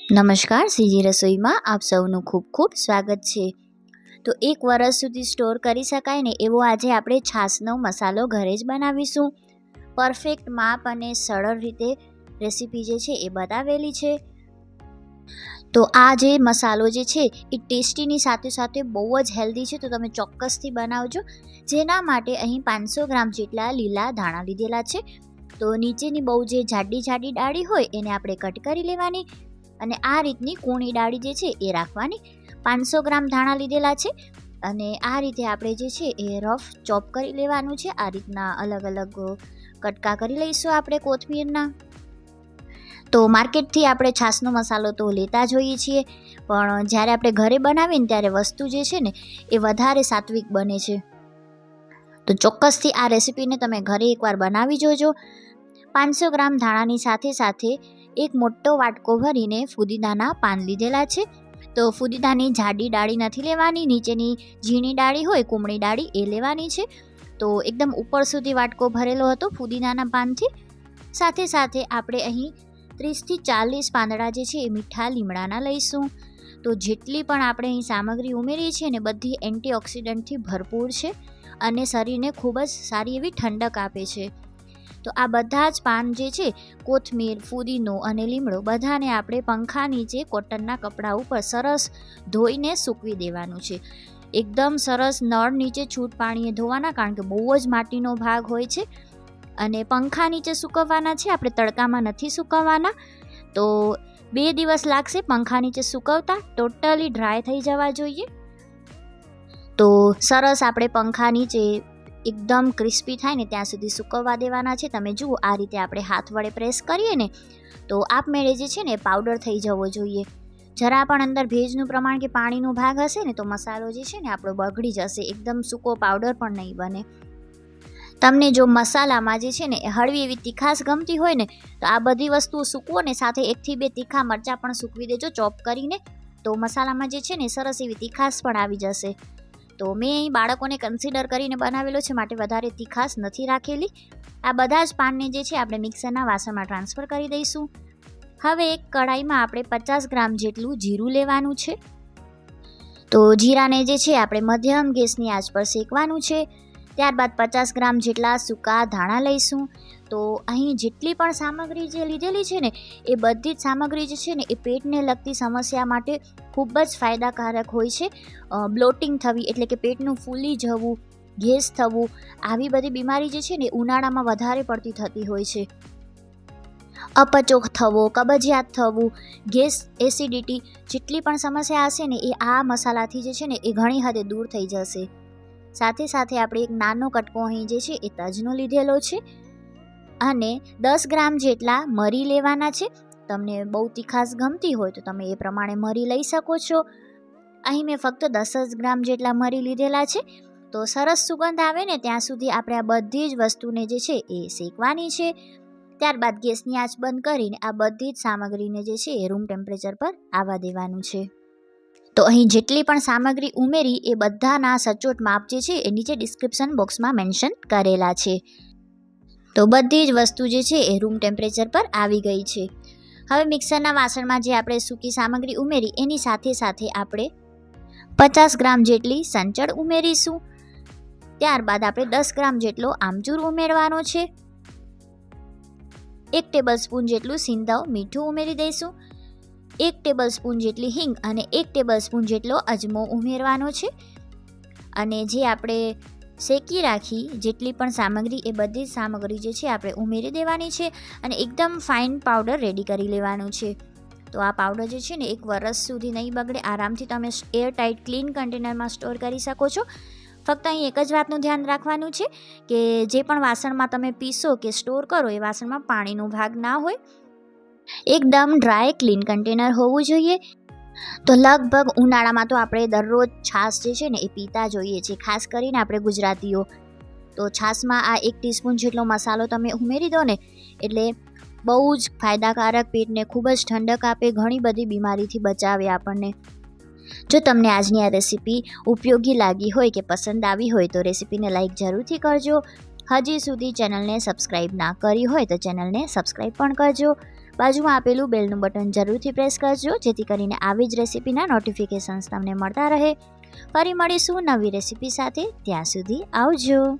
નમસ્કાર, સીજી રસોઈમાં આપ સૌનું ખૂબ ખૂબ સ્વાગત છે। તો 1 વર્ષ સુધી સ્ટોર કરી શકાય ને એવો આજે આપણે છાશનો મસાલો ઘરે જ બનાવીશું। પરફેક્ટ માપ અને સરળ રીતે રેસીપી જે છે એ બતાવેલી છે। તો આ જે મસાલો જે છે એ ટેસ્ટીની સાથે સાથે બહુ જ હેલ્ધી છે, તો તમે ચોક્કસથી બનાવજો। જેના માટે અહીં 500 ગ્રામ જેટલા લીલા ધાણા લીધેલા છે। તો નીચેની બહુ જે જાડી ડાળી હોય એને આપણે કટ કરી લેવાની અને આ રીતની કૂણી ડાળી જે છે એ રાખવાની। 500 ગ્રામ ધાણા લીધેલા છે અને આ રીતે આપણે જે છે એ રફ ચોપ કરી લેવાનું છે। આ રીતના અલગ અલગ કટકા કરી લઈશું આપણે કોથમીરના। તો માર્કેટથી આપણે છાશનો મસાલો તો લેતા જ હોઈએ છીએ, પણ જ્યારે આપણે ઘરે બનાવીને ત્યારે વસ્તુ જે છે ને એ વધારે સાત્વિક બને છે। તો ચોક્કસથી આ રેસીપીને તમે ઘરે એકવાર બનાવી જોજો। 500 ગ્રામ ધાણાની સાથે સાથે એક મોટો વાટકો ભરીને ફુદીનાના પાન લીધેલા છે। તો ફુદીનાની જાડી ડાળી નથી લેવાની, નીચેની ઝીણી ડાળી હોય કુમળી ડાળી એ લેવાની છે। તો એકદમ ઉપર સુધી વાટકો ભરેલો હતો ફુદીનાના પાનથી। સાથે સાથે આપણે અહીં 30 થી 40 પાંદડા જે છે એ મીઠા લીમડાના લઈશું। તો જેટલી પણ આપણે અહીં સામગ્રી ઉમેરી છે ને બધી એન્ટીઓક્સિડન્ટથી ભરપૂર છે અને શરીરને ખૂબ જ સારી એવી ઠંડક આપે છે। તો આ બધા જ પાન જે છે, કોથમીર, ફુદીનો અને લીમડો બધાને આપણે પંખા નીચે કોટનના કપડા ઉપર સરસ ધોઈને સૂકવી દેવાનું છે। એકદમ સરસ નળ નીચે છૂટ પાણીએ ધોવાના, કારણ કે બહુ જ માટીનો ભાગ હોય છે અને પંખા નીચે સૂકવવાના છે, આપણે તડકામાં નથી સૂકવવાના। તો 2 દિવસ લાગશે પંખા નીચે સૂકવતા, ટોટલી ડ્રાય થઈ જવા જોઈએ। તો સરસ આપણે પંખા નીચે એકદમ ક્રિસ્પી થાય ને ત્યાં સુધી સૂકવવા દેવાના છે। તમે જુઓ આ રીતે આપણે હાથ વડે પ્રેસ કરીએ ને તો આપમેળે જે છે ને પાવડર થઈ જવો જોઈએ। જરા પણ અંદર ભેજનું પ્રમાણ કે પાણીનો ભાગ હશે ને તો મસાલો જે છે ને આપણો બગડી જશે, એકદમ સૂકો પાવડર પણ નહીં બને। તમને જો મસાલામાં જે છે ને એ હળવી એવી તીખાશ ગમતી હોય ને તો આ બધી વસ્તુઓ સૂકવો ને સાથે 1 થી 2 તીખા મરચાં પણ સૂકવી દેજો ચોપ કરીને, તો મસાલામાં જે છે ને સરસ એવી તીખાશ પણ આવી જશે। તો મેં અહીં બાળકોને કન્સિડર કરીને બનાવેલો છે, માટે વધારે તીખાશ નથી રાખેલી। આ બધા જ પાનને જે છે આપણે મિક્સરના વાસણમાં ટ્રાન્સફર કરી દઈશું। હવે એક કઢાઈમાં આપણે 50 ગ્રામ જેટલું જીરું લેવાનું છે। તો જીરાને જે છે આપણે મધ્યમ ગેસની આંચ પર શેકવાનું છે। ત્યારબાદ 50 ગ્રામ જેટલા સૂકા ધાણા લઈશું। તો અહીં જેટલી પણ સામગ્રી જે લીધેલી છે ને એ બધી જ સામગ્રી જે છે ને એ પેટને લગતી સમસ્યા માટે ખૂબ જ ફાયદાકારક હોય છે। બ્લોટિંગ થવી એટલે કે પેટનું ફૂલી જવું, ગેસ થવું, આવી બધી બીમારી જે છે ને ઉનાળામાં વધારે પડતી થતી હોય છે। અપચો થવો, કબજિયાત થવું, ગેસ, એસિડિટી, જેટલી પણ સમસ્યા હશે ને એ આ મસાલાથી જે છે ને એ ઘણી હદે દૂર થઈ જશે। સાથે સાથે આપણે એક નાનો કટકો અહીં જે છે એ તજનો લીધેલો છે અને 10 ગ્રામ જેટલા મરી લેવાના છે। તમને બહુ તીખાશ ગમતી હોય તો તમે એ પ્રમાણે મરી લઈ શકો છો। અહીં મેં ફક્ત 10 જ ગ્રામ જેટલા મરી લીધેલા છે। તો સરસ સુગંધ આવે ને ત્યાં સુધી આપણે આ બધી જ વસ્તુને જે છે એ શેકવાની છે। ત્યારબાદ ગેસની આંચ બંધ કરીને આ બધી જ સામગ્રીને જે છે એ રૂમ ટેમ્પરેચર પર આવવા દેવાનું છે। તો અહીં જેટલી પણ સામગ્રી ઉમેરી એ બધાના સચોટ માપ જે છે એ નીચે ડિસ્ક્રિપ્શન બોક્સમાં મેન્શન કરેલા છે। તો બધી જ વસ્તુ જે છે એ રૂમ ટેમ્પરેચર પર આવી ગઈ છે। હવે મિક્સરના વાસણમાં જે આપણે સૂકી સામગ્રી ઉમેરી એની સાથે સાથે આપણે 50 ગ્રામ જેટલી સંચળ ઉમેરીશું। ત્યારબાદ આપણે 10 ગ્રામ જેટલો આમચૂર ઉમેરવાનો છે। 1 ટેબલસ્પૂન જેટલું સિંધવ મીઠું ઉમેરી દઈશું। 1 ટેબલસ્પૂન જેટલી હિંગ અને 1 ટેબલસ્પૂન જેટલો અજમો ઉમેરવાનો છે। અને જે આપણે શેકી રાખી જેટલી પણ સામગ્રી એ બધી જ સામગ્રી જે છે આપણે ઉમેરી દેવાની છે અને એકદમ ફાઇન પાવડર રેડી કરી લેવાનું છે। તો આ પાવડર જે છે ને 1 વર્ષ સુધી નહીં બગડે, આરામથી તમે એરટાઇટ ક્લીન કન્ટેનરમાં સ્ટોર કરી શકો છો। ફક્ત અહીં એક જ વાતનું ધ્યાન રાખવાનું છે કે જે પણ વાસણમાં તમે પીસો કે સ્ટોર કરો એ વાસણમાં પાણીનો ભાગ ના હોય, એકદમ ડ્રાય ક્લીન કન્ટેનર હોવું જોઈએ। તો લગભગ ઉનાળામાં તો આપણે દરરોજ છાશ જે છે ને એ પીતા જોઈએ છીએ, ખાસ કરીને આપણે ગુજરાતીઓ। તો છાશમાં આ 1 ટીસ્પૂન જેટલો મસાલો તમે ઉમેરી દો ને એટલે બહુ જ ફાયદાકારક, પેટને ખૂબ જ ઠંડક આપે, ઘણી બધી બીમારીથી બચાવે આપણને। જો તમને આજની આ રેસીપી ઉપયોગી લાગી હોય કે પસંદ આવી હોય તો રેસીપીને લાઇક જરૂરથી કરજો। હજી સુધી ચેનલને સબસ્ક્રાઈબ ના કરી હોય તો ચેનલને સબસ્ક્રાઈબ પણ કરજો। બાજુમાં આપેલું બેલનું બટન જરૂરથી પ્રેસ કરજો, જેથી કરીને આવી જ રેસીપીના નોટિફિકેશન્સ તમને મળતા રહે. ફરી મળીશું નવી રેસીપી સાથે. ત્યાં સુધી આવજો.